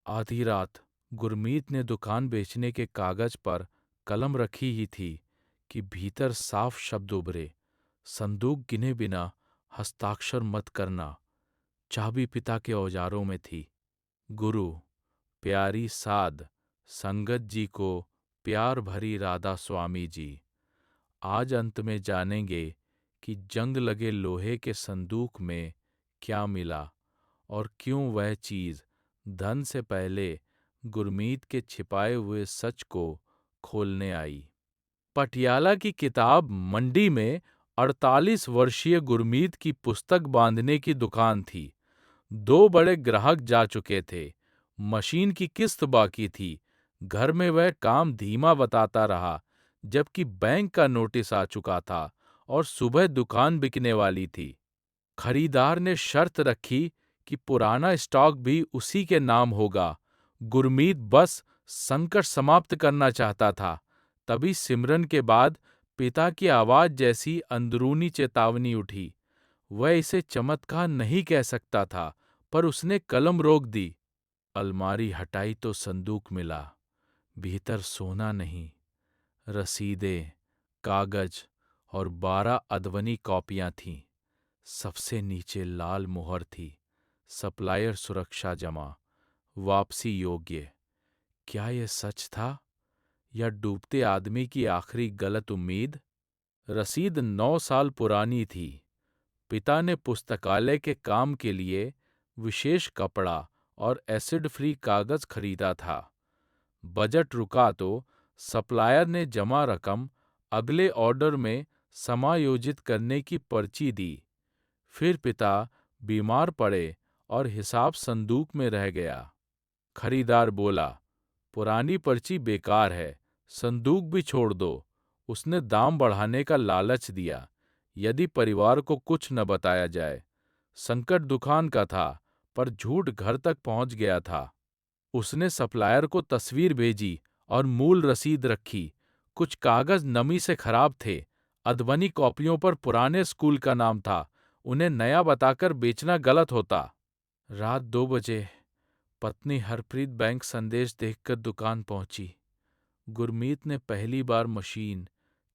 आधी रात गुरमीत ने दुकान बेचने के कागज पर कलम रखी ही थी कि भीतर साफ शब्द उभरे, संदूक गिने बिना हस्ताक्षर मत करना। चाबी पिता के औजारों में थी। गुरु, प्यारी साध, संगत जी को प्यार भरी राधा स्वामी जी। आज अंत में जानेंगे कि जंग लगे लोहे के संदूक में क्या मिला और क्यों वह चीज धन से पहले गुरमीत के छिपाए हुए सच को खोलने आई। पटियाला की किताब मंडी में 48 वर्षीय गुरमीत की पुस्तक बांधने की दुकान थी। दो बड़े ग्राहक जा चुके थे। मशीन की किस्त बाकी थी। घर में वह काम धीमा बताता रहा, जबकि बैंक का नोटिस आ चुका था और सुबह दुकान बिकने वाली थी। खरीदार ने शर्त रखी कि पुराना स्टॉक भी उसी के नाम होगा। गुरमीत बस संकट समाप्त करना चाहता था। तभी सिमरन के बाद पिता की आवाज जैसी अंदरूनी चेतावनी उठी। वह इसे चमत्कार नहीं कह सकता था, पर उसने कलम रोक दी। अलमारी हटाई तो संदूक मिला। भीतर सोना नहीं, रसीदें, कागज और 12 अदवनी कॉपियां थीं। सबसे नीचे लाल मुहर थी, सप्लायर सुरक्षा जमा, वापसी योग्य। क्या यह सच था या डूबते आदमी की आखिरी गलत उम्मीद? रसीद 9 साल पुरानी थी। पिता ने पुस्तकालय के काम के लिए विशेष कपड़ा और एसिड फ्री कागज खरीदा था। बजट रुका तो सप्लायर ने जमा रकम अगले ऑर्डर में समायोजित करने की पर्ची दी। फिर पिता बीमार पड़े और हिसाब संदूक में रह गया। खरीदार बोला, पुरानी पर्ची बेकार है, संदूक भी छोड़ दो। उसने दाम बढ़ाने का लालच दिया, यदि परिवार को कुछ न बताया जाए। संकट दुकान का था, पर झूठ घर तक पहुंच गया था। उसने सप्लायर को तस्वीर भेजी और मूल रसीद रखी। कुछ कागज नमी से खराब थे। अदबनी कॉपियों पर पुराने स्कूल का नाम था। उन्हें नया बताकर बेचना गलत होता। रात 2 बजे पत्नी हरप्रीत बैंक संदेश देखकर दुकान पहुंची। गुरमीत ने पहली बार मशीन,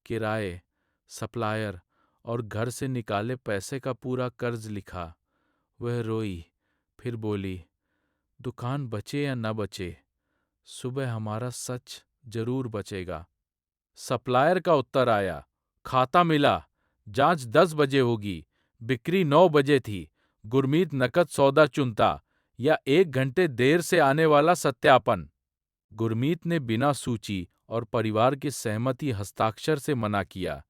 किराए, सप्लायर और घर से निकाले पैसे का पूरा कर्ज लिखा। वह रोई, फिर बोली, दुकान बचे या न बचे, सुबह हमारा सच जरूर बचेगा। सप्लायर का उत्तर आया, खाता मिला, जांच 10 बजे होगी, बिक्री 9 बजे थी। गुरमीत नकद सौदा चुनता या 1 घंटे देर से आने वाला सत्यापन। गुरमीत ने बिना सूची और परिवार की सहमति हस्ताक्षर से मना किया।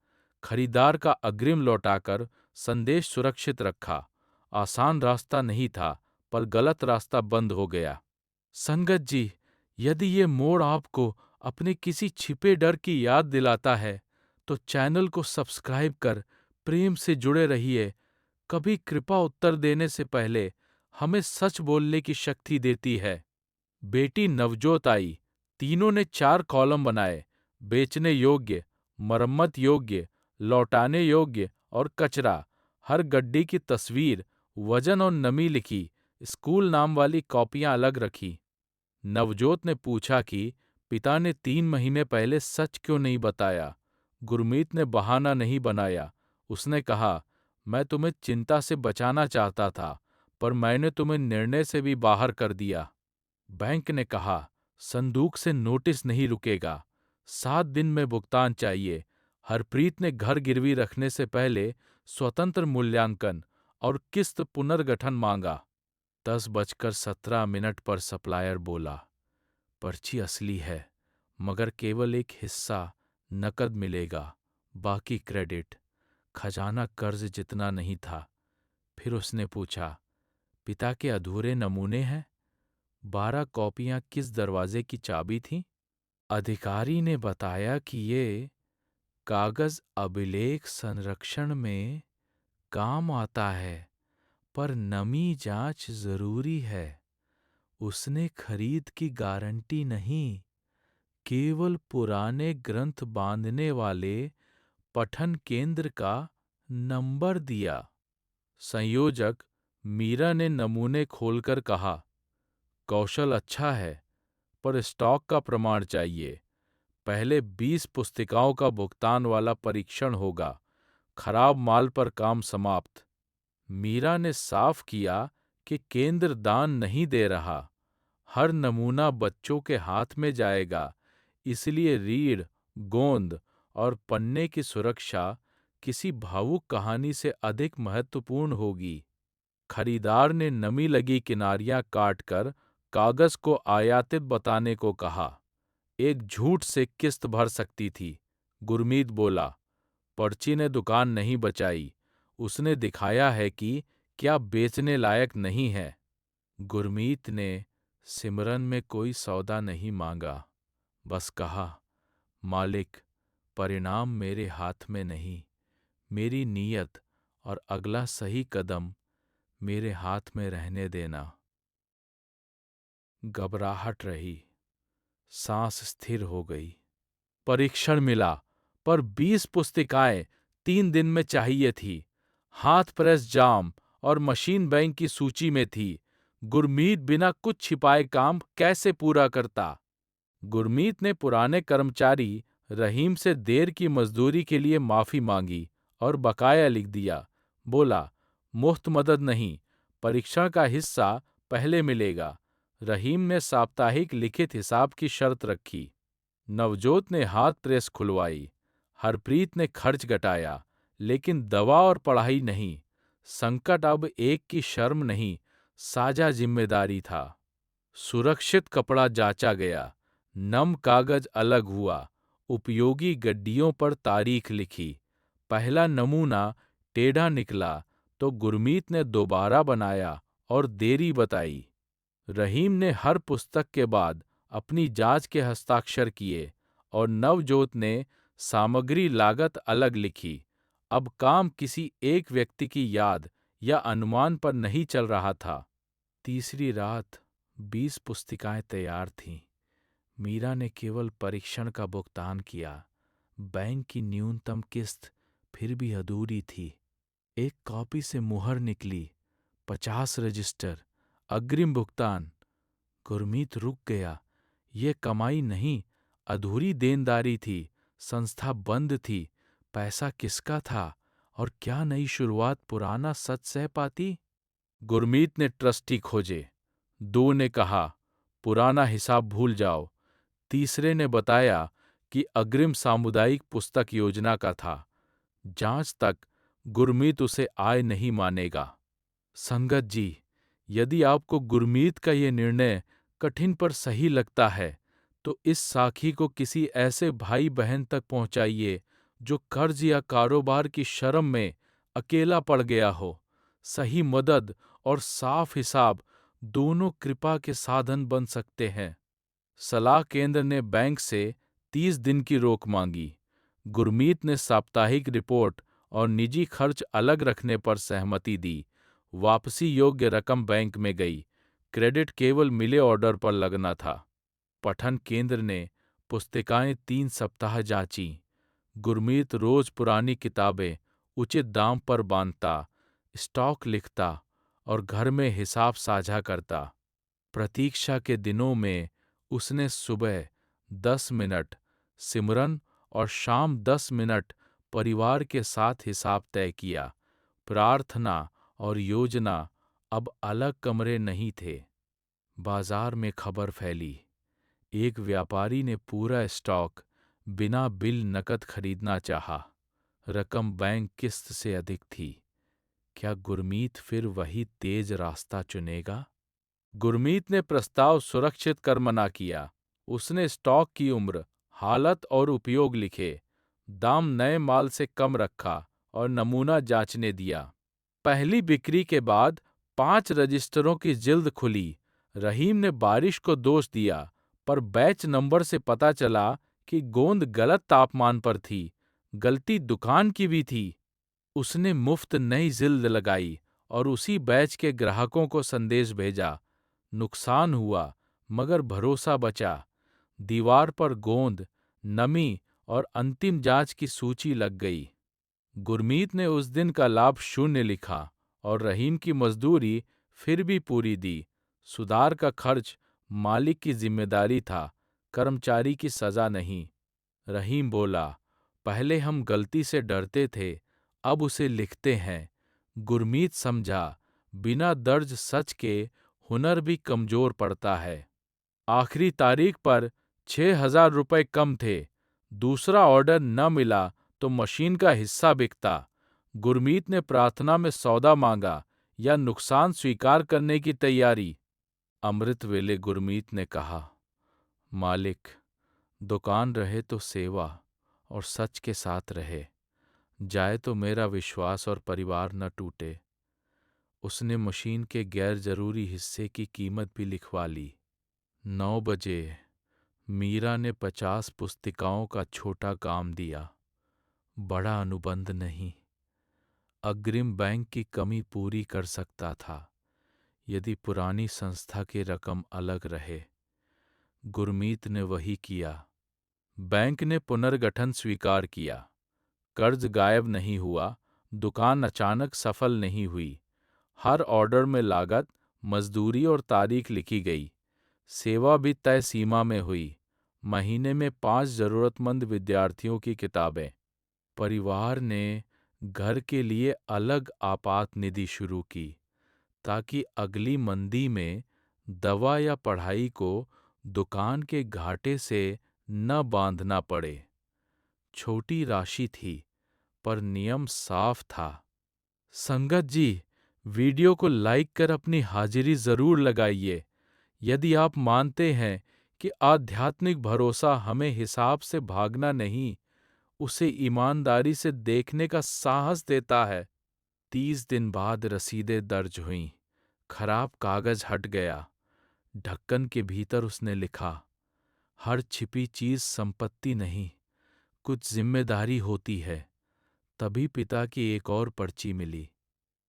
खरीदार का अग्रिम लौटाकर संदेश सुरक्षित रखा। आसान रास्ता नहीं था, पर गलत रास्ता बंद हो गया। संगत जी, यदि ये मोड़ आपको अपने किसी छिपे डर की याद दिलाता है, तो चैनल को सब्सक्राइब कर प्रेम से जुड़े रहिए। कभी कृपा उत्तर देने से पहले हमें सच बोलने की शक्ति देती है। बेटी नवजोत आई। तीनों ने 4 कॉलम बनाए, बेचने योग्य, मरम्मत योग्य, लौटाने योग्य और कचरा। हर गड्डी की तस्वीर, वजन और नमी लिखी। स्कूल नाम वाली कॉपियां अलग रखी। नवजोत ने पूछा कि पिता ने 3 महीने पहले सच क्यों नहीं बताया। गुरमीत ने बहाना नहीं बनाया। उसने कहा, मैं तुम्हें चिंता से बचाना चाहता था, पर मैंने तुम्हें निर्णय से भी बाहर कर दिया। बैंक ने कहा, संदूक से नोटिस नहीं रुकेगा, 7 दिन में भुगतान चाहिए। हरप्रीत ने घर गिरवी रखने से पहले स्वतंत्र मूल्यांकन और किस्त पुनर्गठन मांगा। 10:17 पर सप्लायर बोला, पर्ची असली है, मगर केवल एक हिस्सा नकद मिलेगा, बाकी क्रेडिट। खजाना कर्ज जितना नहीं था। फिर उसने पूछा, पिता के अधूरे नमूने हैं? 12 कॉपियां किस दरवाजे की चाबी थीं? अधिकारी ने बताया कि ये कागज अभिलेख संरक्षण में काम आता है, पर नमी जांच जरूरी है। उसने खरीद की गारंटी नहीं, केवल पुराने ग्रंथ बांधने वाले पठन केंद्र का नंबर दिया। संयोजक मीरा ने नमूने खोलकर कहा, कौशल अच्छा है, पर स्टॉक का प्रमाण चाहिए। पहले 20 पुस्तिकाओं का भुगतान वाला परीक्षण होगा, खराब माल पर काम समाप्त। मीरा ने साफ किया कि केंद्र दान नहीं दे रहा। हर नमूना बच्चों के हाथ में जाएगा, इसलिए रीढ़, गोंद और पन्ने की सुरक्षा किसी भावुक कहानी से अधिक महत्वपूर्ण होगी। खरीदार ने नमी लगी किनारियां काटकर कागज को आयातित बताने को कहा। एक झूठ से किस्त भर सकती थी। गुरमीत बोला, पर्ची ने दुकान नहीं बचाई, उसने दिखाया है कि क्या बेचने लायक नहीं है। गुरमीत ने सिमरन में कोई सौदा नहीं मांगा, बस कहा, मालिक, परिणाम मेरे हाथ में नहीं, मेरी नीयत और अगला सही कदम मेरे हाथ में रहने देना। घबराहट रही, सांस स्थिर हो गई। परीक्षण मिला, पर 20 पुस्तिकाएं 3 दिन में चाहिए थी। हाथ प्रेस जाम और मशीन बैंक की सूची में थी। गुरमीत बिना कुछ छिपाए काम कैसे पूरा करता? गुरमीत ने पुराने कर्मचारी रहीम से देर की मजदूरी के लिए माफी मांगी और बकाया लिख दिया। बोला, मुफ्त मदद नहीं, परीक्षण का हिस्सा पहले मिलेगा। रहीम ने साप्ताहिक लिखित हिसाब की शर्त रखी। नवजोत ने हाथ प्रेस खुलवाई। हरप्रीत ने खर्च घटाया, लेकिन दवा और पढ़ाई नहीं। संकट अब एक की शर्म नहीं, साझा जिम्मेदारी था। सुरक्षित कपड़ा जांचा गया, नम कागज अलग हुआ, उपयोगी गड्डियों पर तारीख लिखी। पहला नमूना टेढ़ा निकला तो गुरमीत ने दोबारा बनाया और देरी बताई। रहीम ने हर पुस्तक के बाद अपनी जांच के हस्ताक्षर किए और नवजोत ने सामग्री लागत अलग लिखी। अब काम किसी एक व्यक्ति की याद या अनुमान पर नहीं चल रहा था। तीसरी रात 20 पुस्तिकाएं तैयार थीं। मीरा ने केवल परीक्षण का भुगतान किया। बैंक की न्यूनतम किस्त फिर भी अधूरी थी। एक कॉपी से मुहर निकली, 50 रजिस्टर, अग्रिम भुगतान। गुरमीत रुक गया। ये कमाई नहीं, अधूरी देनदारी थी। संस्था बंद थी। पैसा किसका था? और क्या नई शुरुआत पुराना सच सह पाती? गुरमीत ने ट्रस्टी खोजे। 2 ने कहा, पुराना हिसाब भूल जाओ। तीसरे ने बताया कि अग्रिम सामुदायिक पुस्तक योजना का था। जांच तक गुरमीत उसे आय नहीं मानेगा। संगत जी, यदि आपको गुरमीत का ये निर्णय कठिन पर सही लगता है, तो इस साखी को किसी ऐसे भाई बहन तक पहुंचाइए जो कर्ज या कारोबार की शर्म में अकेला पड़ गया हो। सही मदद और साफ हिसाब दोनों कृपा के साधन बन सकते हैं। सलाह केंद्र ने बैंक से 30 दिन की रोक मांगी। गुरमीत ने साप्ताहिक रिपोर्ट और निजी खर्च अलग रखने पर सहमति दी। वापसी योग्य रकम बैंक में गई। क्रेडिट केवल मिले ऑर्डर पर लगना था। पठन केंद्र ने पुस्तिकाएं 3 सप्ताह जांचीं। गुरमीत रोज पुरानी किताबें उचित दाम पर बांधता, स्टॉक लिखता और घर में हिसाब साझा करता। प्रतीक्षा के दिनों में उसने सुबह 10 मिनट सिमरन और शाम 10 मिनट परिवार के साथ हिसाब तय किया। प्रार्थना और योजना अब अलग कमरे नहीं थे। बाजार में खबर फैली। एक व्यापारी ने पूरा स्टॉक बिना बिल नकद खरीदना चाहा। रकम बैंक किस्त से अधिक थी। क्या गुरमीत फिर वही तेज रास्ता चुनेगा? गुरमीत ने प्रस्ताव सुरक्षित कर मना किया। उसने स्टॉक की उम्र, हालत और उपयोग लिखे, दाम नए माल से कम रखा और नमूना जांचने दिया। पहली बिक्री के बाद 5 रजिस्टरों की जिल्द खुली। रहीम ने बारिश को दोष दिया, पर बैच नंबर से पता चला कि गोंद गलत तापमान पर थी। गलती दुकान की भी थी। उसने मुफ्त नई जिल्द लगाई और उसी बैच के ग्राहकों को संदेश भेजा। नुकसान हुआ, मगर भरोसा बचा। दीवार पर गोंद, नमी और अंतिम जांच की सूची लग गई। गुरमीत ने उस दिन का लाभ 0 लिखा और रहीम की मजदूरी फिर भी पूरी दी। सुधार का खर्च मालिक की जिम्मेदारी था, कर्मचारी की सजा नहीं। रहीम बोला, पहले हम गलती से डरते थे, अब उसे लिखते हैं। गुरमीत समझा, बिना दर्ज सच के हुनर भी कमजोर पड़ता है। आखिरी तारीख पर 6,000 रुपए कम थे। दूसरा ऑर्डर न मिला तो मशीन का हिस्सा बिकता। गुरमीत ने प्रार्थना में सौदा मांगा या नुकसान स्वीकार करने की तैयारी। अमृत वेले गुरमीत ने कहा, मालिक, दुकान रहे तो सेवा और सच के साथ रहे, जाए तो मेरा विश्वास और परिवार न टूटे। उसने मशीन के गैर जरूरी हिस्से की कीमत भी लिखवा ली। 9 बजे मीरा ने 50 पुस्तिकाओं का छोटा काम दिया। बड़ा अनुबंध नहीं, अग्रिम बैंक की कमी पूरी कर सकता था यदि पुरानी संस्था की रकम अलग रहे। गुरमीत ने वही किया। बैंक ने पुनर्गठन स्वीकार किया। कर्ज गायब नहीं हुआ, दुकान अचानक सफल नहीं हुई। हर ऑर्डर में लागत, मजदूरी और तारीख लिखी गई। सेवा भी तय सीमा में हुई। महीने में 5 जरूरतमंद विद्यार्थियों की किताबें। परिवार ने घर के लिए अलग आपात निधि शुरू की ताकि अगली मंदी में दवा या पढ़ाई को दुकान के घाटे से न बांधना पड़े। छोटी राशि थी, पर नियम साफ था। संगत जी, वीडियो को लाइक कर अपनी हाजिरी जरूर लगाइए। यदि आप मानते हैं कि आध्यात्मिक भरोसा हमें हिसाब से भागना नहीं, उसे ईमानदारी से देखने का साहस देता है। 30 दिन बाद रसीदें दर्ज हुईं। खराब कागज हट गया। ढक्कन के भीतर उसने लिखा, हर छिपी चीज संपत्ति नहीं, कुछ जिम्मेदारी होती है। तभी पिता की एक और पर्ची मिली।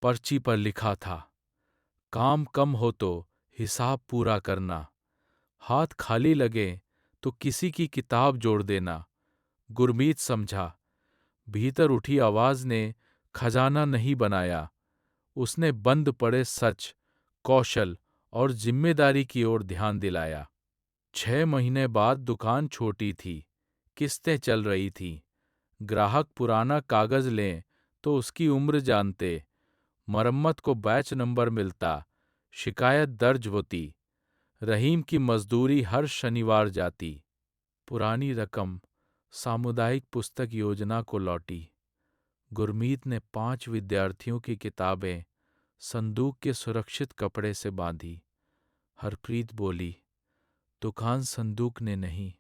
पर्ची पर लिखा था, काम कम हो तो हिसाब पूरा करना, हाथ खाली लगे तो किसी की किताब जोड़ देना। गुरमीत समझा, भीतर उठी आवाज ने खजाना नहीं बनाया, उसने बंद पड़े सच, कौशल और जिम्मेदारी की ओर ध्यान दिलाया। 6 महीने बाद दुकान छोटी थी, किस्तें चल रही थीं। ग्राहक पुराना कागज लें तो उसकी उम्र जानते, मरम्मत को बैच नंबर मिलता, शिकायत दर्ज होती। रहीम की मजदूरी हर शनिवार जाती। पुरानी रकम सामुदायिक पुस्तक योजना को लौटी। गुरमीत ने 5 विद्यार्थियों की किताबें संदूक के सुरक्षित कपड़े से बांधी। हरप्रीत बोली, दुकान संदूक ने नहीं,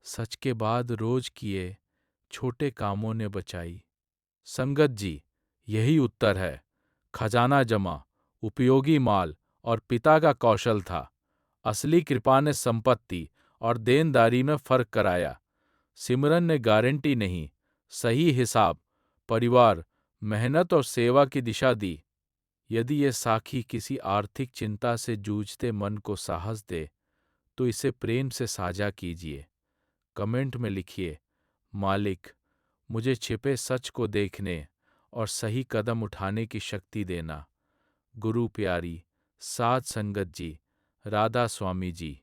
सच के बाद रोज किए छोटे कामों ने बचाई। संगत जी, यही उत्तर है। खजाना जमा, उपयोगी माल और पिता का कौशल था। असली कृपा ने संपत्ति और देनदारी में फर्क कराया। सिमरन ने गारंटी नहीं, सही हिसाब, परिवार, मेहनत और सेवा की दिशा दी। यदि ये साखी किसी आर्थिक चिंता से जूझते मन को साहस दे, तो इसे प्रेम से साझा कीजिए। कमेंट में लिखिए, मालिक, मुझे छिपे सच को देखने और सही कदम उठाने की शक्ति देना। गुरु प्यारी, साध संगत जी, राधा स्वामी जी।